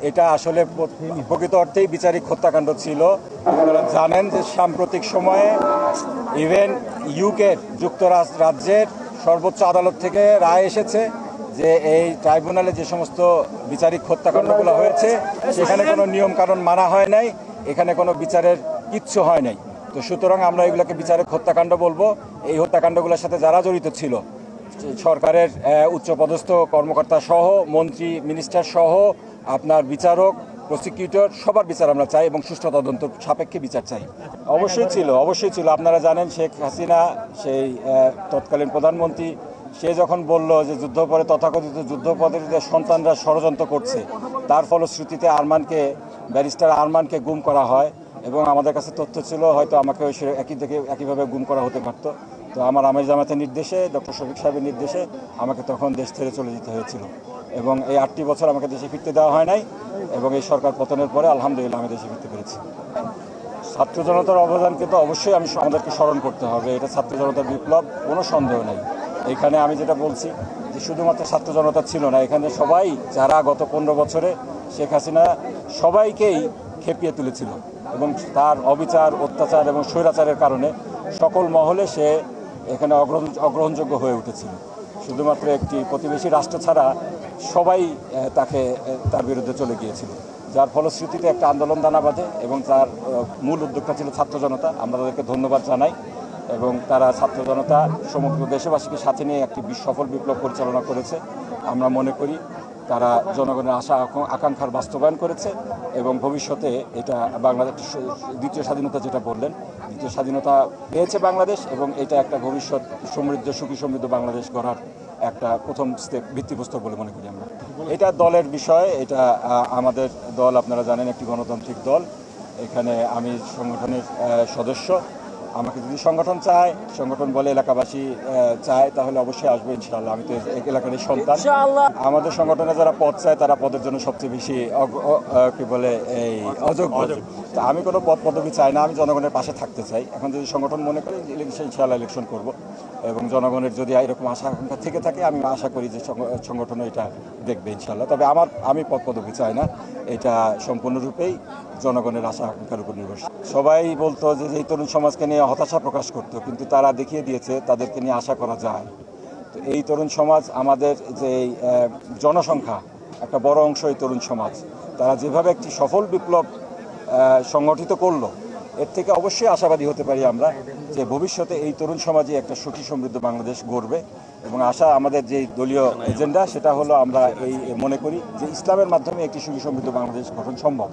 এটা আসলে প্রকৃত অর্থেই বিচারিক হত্যাকাণ্ড ছিল। আপনারা জানেন যে সাম্প্রতিক সময়ে ইভেন যুক্তরাজ্যের সর্বোচ্চ আদালত থেকে রায় এসেছে যে এই ট্রাইব্যুনালে যে সমস্ত বিচারিক হত্যাকাণ্ডগুলো হয়েছে সেখানে কোনো নিয়মকানুন মানা হয় নাই, এখানে কোনো বিচারের কিচ্ছু হয় নাই। তো সুতরাং আমরা এগুলোকে বিচারিক হত্যাকাণ্ড বলবো। এই হত্যাকাণ্ডগুলোর সাথে যারা জড়িত ছিল, সরকারের উচ্চপদস্থ কর্মকর্তা সহ, মন্ত্রী মিনিস্টার সহ, আপনার বিচারক, প্রসিকিউটর, সবার বিচার আমরা চাই এবং সুষ্ঠু তদন্ত সাপেক্ষে বিচার চাই। অবশ্যই ছিল। আপনারা জানেন শেখ হাসিনা সেই তৎকালীন প্রধানমন্ত্রী, সে যখন বলল যে যুদ্ধপরে তথাকথিত যুদ্ধপরাধীদের সন্তানরা ষড়যন্ত্র করছে, তার ফলশ্রুতিতে ব্যারিস্টার আরমানকে গুম করা হয় এবং আমাদের কাছে তথ্য ছিল হয়তো আমাকে একইভাবে গুম করা হতে পারত। তো আমার আমির জামাতের নির্দেশে, ডক্টর শফিক সাহেবের নির্দেশে আমাকে তখন দেশ ছেড়ে চলে যেতে হয়েছিল এবং এই 8টি বছর আমাকে দেশে ফিরতে দেওয়া হয় নাই এবং এই সরকার পতনের পরে আলহামদুলিল্লাহ আমি দেশে ফিরতে পেরেছি। ছাত্র জনতার অবদানকে তো অবশ্যই আমাদেরকে স্মরণ করতে হবে। এটা ছাত্র জনতার বিপ্লব, কোনো সন্দেহ নেই। এখানে আমি যেটা বলছি যে শুধুমাত্র ছাত্র জনতা ছিল না, এখানে সবাই যারা গত 15 বছরে শেখ হাসিনা সবাইকেই খেপিয়ে তুলেছিল এবং তার অবিচার, অত্যাচার এবং স্বৈরাচারের কারণে সকল মহলে সে এখানে অগ্রহণযোগ্য হয়ে উঠেছিল। শুধুমাত্র একটি প্রতিবেশী রাষ্ট্র ছাড়া সবাই তার বিরুদ্ধে চলে গিয়েছিল, যার ফলশ্রুতিতে একটা আন্দোলন দানা বাঁধে এবং তার মূল উদ্যোগটা ছিল ছাত্র জনতা। আমরা তাদেরকে ধন্যবাদ জানাই এবং তারা ছাত্র জনতা সমগ্র দেশবাসীকে সাথে নিয়ে একটি সফল বিপ্লব পরিচালনা করেছে। আমরা মনে করি তারা জনগণের আশা আকাঙ্ক্ষার বাস্তবায়ন করেছে এবং ভবিষ্যতে এটা বাংলাদেশ দ্বিতীয় স্বাধীনতা যেটা বললেন, দ্বিতীয় স্বাধীনতা পেয়েছে বাংলাদেশ এবং এটা একটা ভবিষ্যৎ সুখী সমৃদ্ধ বাংলাদেশ গড়ার একটা প্রথম ভিত্তিপ্রস্তর বলে মনে করি আমরা। এটা দলের বিষয়, এটা আমাদের দল, আপনারা জানেন একটি গণতান্ত্রিক দল। এখানে আমি সংগঠনের সদস্য। আমাকে যদি সংগঠন বলে এলাকাবাসী চায় তাহলে অবশ্যই আসবো ইনশাআল্লাহ। আমি তো এলাকারই সন্তান। আমাদের সংগঠনে যারা পদ চায় তারা পদের জন্য সবচেয়ে বেশি এই অযোগ্য। তা আমি কোনো পদ পদবি চাই না, আমি জনগণের পাশে থাকতে চাই। এখন যদি সংগঠন মনে করে ইনশাআল্লাহ ইলেকশন করব এবং জনগণের যদি এরকম আশা আকাঙ্ক্ষা থেকে থাকে আমি আশা করি যে সংগঠন এটা দেখবে ইনশাআল্লাহ। তবে আমি পদ পদবি চাই না, এটা সম্পূর্ণরূপেই জনগণের আশা আকাঙ্ক্ষার উপর নির্ভরশীল। সবাই বলতো যে এই তরুণ সমাজকে নিয়ে হতাশা প্রকাশ করতো, কিন্তু তারা দেখিয়ে দিয়েছে তাদেরকে নিয়ে আশা করা যায়। তো এই তরুণ সমাজ, আমাদের যে জনসংখ্যা একটা বড় অংশ এই তরুণ সমাজ, তারা যেভাবে একটি সফল বিপ্লব সংগঠিত করলো, এর থেকে অবশ্যই আশাবাদী হতে পারি আমরা যে ভবিষ্যতে এই তরুণ সমাজে একটা সুখী সমৃদ্ধ বাংলাদেশ গড়বে। এবং আমাদের যে দলীয় এজেন্ডা সেটা হলো আমরা মনে করি যে ইসলামের মাধ্যমে একটি সুখী সমৃদ্ধ বাংলাদেশ গঠন সম্ভব।